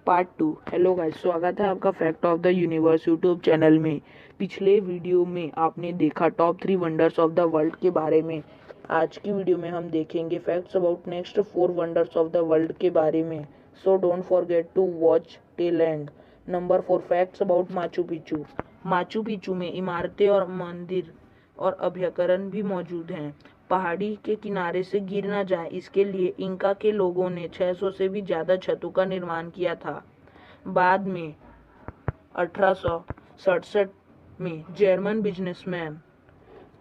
Part 2। Hello guys, स्वागत है आपका fact of the universe YouTube channel में। पिछले वीडियो में आपने देखा top 3 wonders of the world के बारे में। आज की वीडियो में हम देखेंगे facts about next 4 wonders of the world के बारे में। So don't forget to watch till end. Number 4, facts about Machu Picchu. Machu Picchu में इमारतें और मंदिर और अभ्यारण्य भी मौजूद हैं। पहाड़ी के किनारे से गिर न जाए इसके लिए इंका के लोगों ने 600 से भी ज्यादा छतों का निर्माण किया था। बाद में 1867 में जर्मन बिजनेसमैन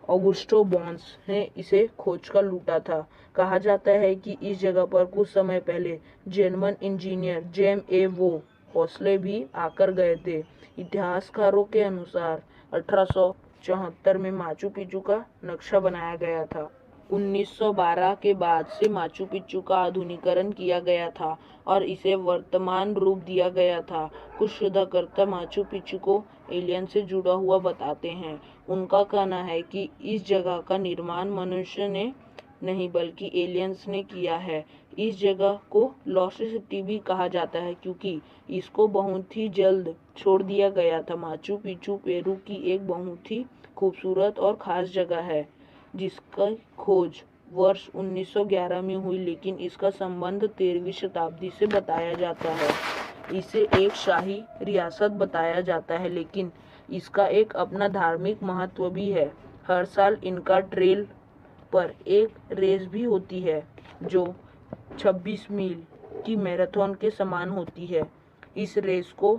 ऑगुस्टो बॉन्स ने इसे खोजकर लूटा था। कहा जाता है कि इस जगह पर कुछ समय पहले जर्मन इंजीनियर जेम ए वो हौसले भी आकर गए थे। इतिहासकारों के अनुसार 1874 में माचू पिचू का नक्शा बनाया गया था। 1912 के बाद से माचू पिच्चू का आधुनिकीकरण किया गया था और इसे वर्तमान रूप दिया गया था। कुछ शोधकर्ता माचू पिच्चू को एलियन से जुड़ा हुआ बताते हैं। उनका कहना है कि इस जगह का निर्माण मनुष्य ने नहीं बल्कि एलियंस ने किया है। इस जगह को लॉस्ट सिटी भी कहा जाता है क्योंकि इसको बहुत ही जल्द छोड़ दिया गया था। माचू पिच्चू पेरू की एक बहुत ही खूबसूरत और खास जगह है जिसका खोज वर्ष 1911 में हुई, लेकिन इसका संबंध 13वीं शताब्दी से बताया जाता है। इसे एक शाही रियासत बताया जाता है, लेकिन इसका एक अपना धार्मिक महत्व भी है। हर साल इनका ट्रेल पर एक रेस भी होती है जो 26 मील की मैराथन के समान होती है। इस रेस को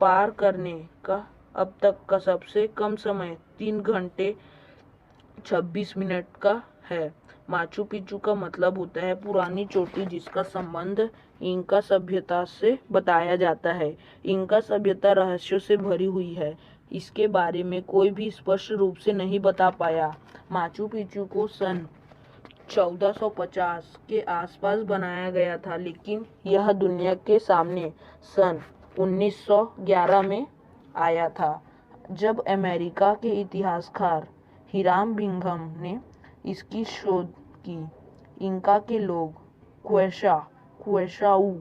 पार करने का अब तक का सबसे कम समय 3 घंटे 26 मिनट का है। माचू पिच्चू का मतलब होता है पुरानी चोटी, जिसका संबंध इंका सभ्यता से बताया जाता है। इंका सभ्यता रहस्यों से भरी हुई है। इसके बारे में कोई भी स्पष्ट रूप से नहीं बता पाया। माचू पिच्चू को सन 1450 के आसपास बनाया गया था, लेकिन यह दुनिया के सामने सन 1911 में आया था, जब अमेरिका के इतिहासकार हिराम बिंघम ने इसकी शोध की। इंका के लोग क्वेशाऊ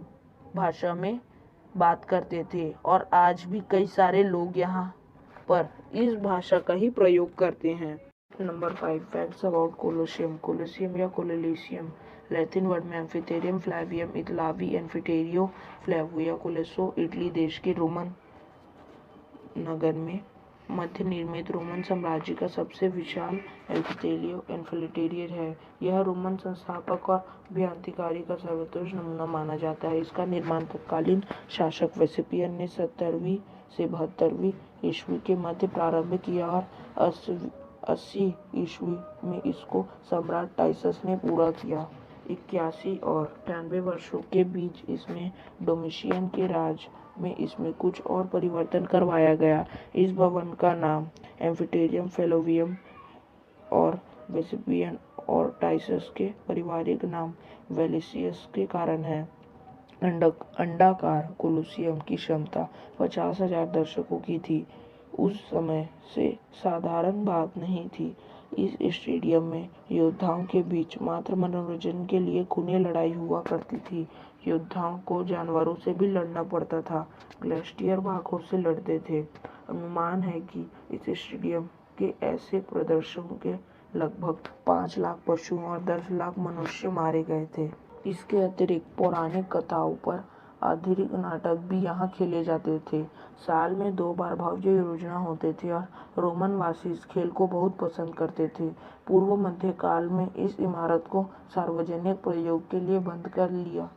भाषा में बात करते थे और आज भी कई सारे लोग यहाँ पर इस भाषा का ही प्रयोग करते हैं। Number 5, facts about Colosseum. Colosseum या कोलोलिसियम लैटिन वर्ड में एम्फिथेरियम फ्लैवियम इटलावी एम्फिटेरियो फ्लैविया कोलेसो इटली देश के रोमन नगर में मध्य निर्मित रोमन साम्राज्य का सबसे विशाल एम्फिथेरियर है। यह रोमन संस्थापक और अभियांत्रिकी का सर्वोत्कृष्ट नमूना माना जाता है। इसका निर्माण तत्कालीन शासक वेस्पियन ने 70वीं से 72वीं ईस्वी के मध्य प्रारंभ किया और 80 ईस्वी में इसको सम्राट टाइटस ने पूरा किया। 81 और 93 वर्षों के बीच इसमें डोमिशियन के राज में इसमें कुछ और परिवर्तन करवाया गया। इस भवन का नाम एम्फिटेरियम फ्लैवियम और वेस्पियन और टाइटस के पारिवारिक नाम वेलेसियस के कारण है। अंडाकार कोलोसियम की क्षमता 50,000 दर्शकों की थी। उस समय से साधारण बात नहीं थी। इस स्टेडियम में योद्धाओं के बीच मात्र मनोरंजन के लिए खूनी लड़ाई हुआ करती थी। योद्धाओं को जानवरों से भी लड़ना पड़ता था। ग्लेशियर बाघों से लड़ते थे। अनुमान है कि इस स्टेडियम के ऐसे प्रदर्शनों के लगभग 5 लाख पशुओं और 10 लाख मनुष्य मारे गए थे। इसके अतिरिक्त पौराणिक कथाओं पर आधारित नाटक भी यहाँ खेले जाते थे। साल में 2 बार भव्य योजना होते थे और रोमन वासी इस खेल को बहुत पसंद करते थे। पूर्व मध्य काल में इस इमारत को सार्वजनिक प्रयोग के लिए बंद कर लिया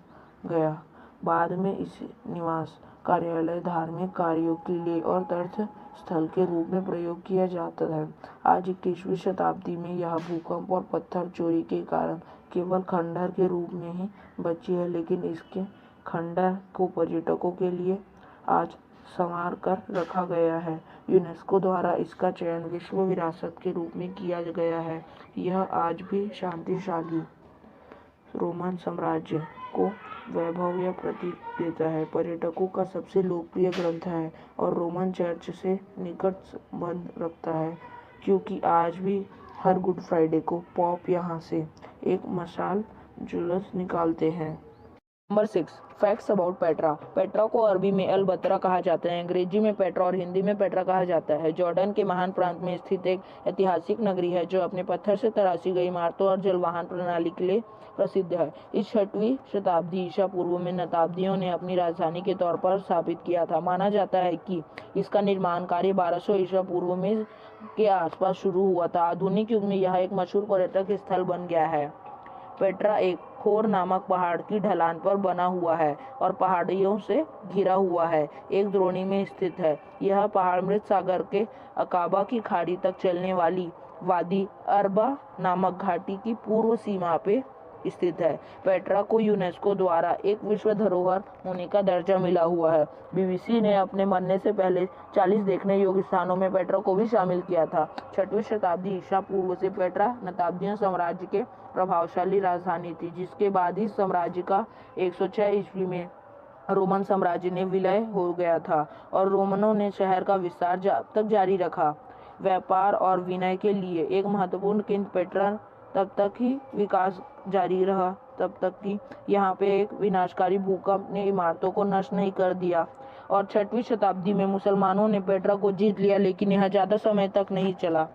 गया। बाद में इसे निवास, कार्यालय, धार्मिक कार्यों के लिए और तीर्थ स्थल के रूप में प्रयोग किया जाता है। आज 21वीं शताब्दी में यह भूकंप और पत्थर चोरी के कारण केवल खंडहर के रूप में ही बची है, लेकिन इसके खंडहर को पर्यटकों के लिए आज संवार कर रखा गया है। यूनेस्को द्वारा इसका चयन विश्व विरासत के रूप में किया गया है। यह आज भी शांतिशाली रोमन साम्राज्य को वैभव या प्रतीक देता है। पर्यटकों का सबसे लोकप्रिय ग्रंथ है और रोमन चर्च से निकट संबंध रखता है, क्योंकि आज भी हर गुड फ्राइडे को पॉप यहाँ से एक मशाल जुलूस निकालते हैं। Number 6, facts about Petra. Petra को अरबी में अल बतरा कहा जाता है, अंग्रेजी में पेट्रा और हिंदी में पेट्रा कहा जाता है। जॉर्डन के महान प्रांत में स्थित एक ऐतिहासिक नगरी है जो अपने पत्थर से तराशी गई इमारतों और जलवाहन प्रणाली के लिए प्रसिद्ध है। इस 6वीं शताब्दी ईसा पूर्व में नताब्दियों ने अपनी राजधानी के तौर पर स्थापित किया था। माना जाता है कि इसका निर्माण कार्य 1200 ईसा पूर्व में के आसपास शुरू हुआ था। आधुनिक युग में यह एक मशहूर पर्यटक स्थल बन गया है। पेट्रा एक खोर नामक पहाड़ की ढलान पर बना हुआ है और पहाड़ियों से घिरा हुआ है। एक द्रोणी में स्थित है। यह पहाड़ मृत सागर के अकाबा की खाड़ी तक चलने वाली वादी अरबा नामक घाटी की पूर्व सीमा पे स्थित है। पेट्रा को यूनेस्को द्वारा एक विश्व धरोहर होने का दर्जा मिला हुआ है। बीबीसी ने अपने मरने से पहले 40 देखने योग्य स्थानों में पेट्रा को भी शामिल किया था। 6वीं शताब्दी ईसा पूर्व से पेट्रा नताब्दियन साम्राज्य के प्रभावशाली राजधानी थी, जिसके बाद इस साम्राज्य का 106 ईस्वी में रोमन साम्राज्य ने विलय हो गया था और रोमनों ने शहर का विस्तार तक जारी रखा। व्यापार और विनिमय के लिए एक महत्वपूर्ण केंद्र पेट्रा तब तक ही विकास जारी रहा तब तक कि यहाँ पे एक विनाशकारी भूकंप ने इमारतों को नष्ट नहीं कर दिया और 6वीं शताब्दी में मुसलमानों ने पेट्रा को जीत लिया, लेकिन यह ज़्यादा समय तक नहीं चला।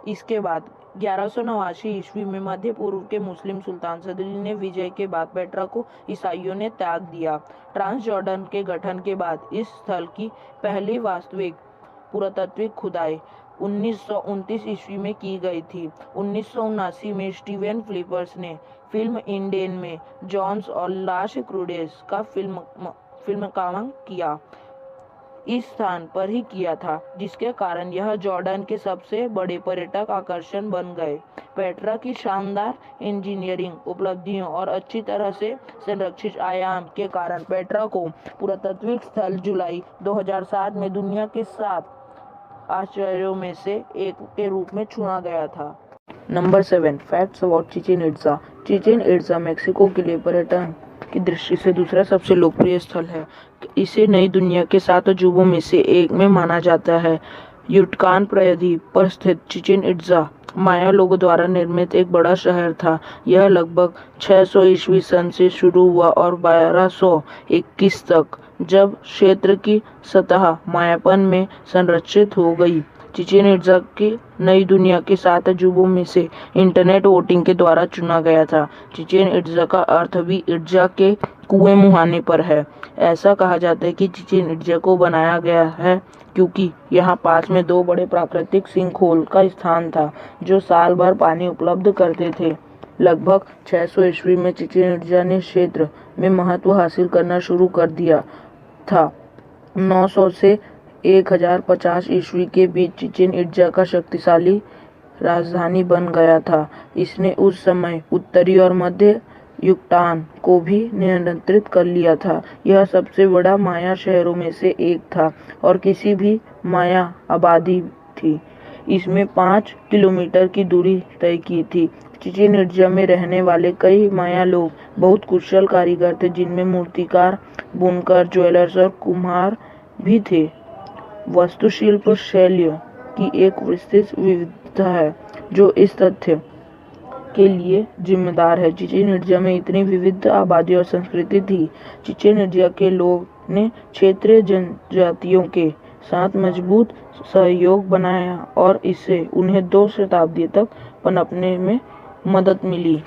इसके बाद 1189 ईस्वी में मध्य पूर्व के मुस्लिम सुल्तान सदरी ने विजय के बाद पेट्रा को ईसाइयों ने त्याग दिया। ट्रांस जॉर्डन के गठन के बाद इस स्थल की पहली वास्तविक पुरातात्विक खुदाई 1929 ईस्वी में की गई थी। 1979 में स्टीवन फ्लिपर्स ने फिल्म इंडेन में जॉन्स और लाश क्रूडेस का फिल्मांकन किया इस स्थान पर ही किया था, जिसके कारण यह जॉर्डन के सबसे बड़े पर्यटक आकर्षण बन गए। पेट्रा की शानदार इंजीनियरिंग उपलब्धियों और अच्छी तरह से संरक्षित आयाम के कारण पेट्रा को पुरातात्विक स्थल जुलाई 2007 में दुनिया के 7 आश्चर्यों में से एक के रूप में चुना गया था। Number 7, facts about Chichen Itza. Chichen Itza Mexico के लिए पर्यटन की दृष्टि से दूसरा सबसे लोकप्रिय स्थल है। इसे नई दुनिया के 7 अजूबों में से एक में माना जाता है। युटकान प्रायद्वीप पर स्थित चिचेन इट्जा माया लोगों द्वारा निर्मित एक बड़ा शहर था। यह लगभग 600 ईस्वी सन से शुरू हुआ और 1221 तक, जब क्षेत्र की सतह मायापन में संरक्षित हो गई। चिचेन इट्जा की नई दुनिया के 7 अजूबों में से इंटरनेट वोटिंग के द्वारा चुना गया था। चिचेन इट्जा का अर्थ भी इट्जा के कुएं मुहाने पर है। ऐसा कहा जाता है कि चिचेन इट्जा को बनाया गया है क्योंकि यहाँ पास में 2 बड़े प्राकृतिक सिंकहोल का स्थान था जो साल भर पानी उपलब्ध करते थे। लगभग 600 ईस्वी में चिचेन इट्जा ने क्षेत्र में महत्व हासिल करना शुरू कर दिया था। 900 से 1050 ईस्वी के बीच चिचेन इट्जा का शक्तिशाली राजधानी बन गया था। इसने उस समय उत्तरी और मध्य युक्तान को भी नियंत्रित कर लिया था। यह सबसे बड़ा माया शहरों में से एक था और किसी भी माया आबादी थी। इसमें 5 किलोमीटर की दूरी तय की थी। चिचेन इट्जा में रहने वाले कई माया लोग बहुत कुशल कारीगर थे, जिनमें मूर्तिकार, बुनकर, ज्वेलर्स और कुम्हार भी थे। वास्तुशिल्प शैलियों की एक विस्तृत विविधता है जो इस तथ्य के लिए जिम्मेदार है। चिचेन इट्जा में इतनी विविध आबादी और संस्कृति थी। चिचेन इट्जा के लोग ने क्षेत्रीय जनजातियों के साथ मजबूत सहयोग बनाया और इससे उन्हें 2 शताब्दी तक पनपने में मदद मिली।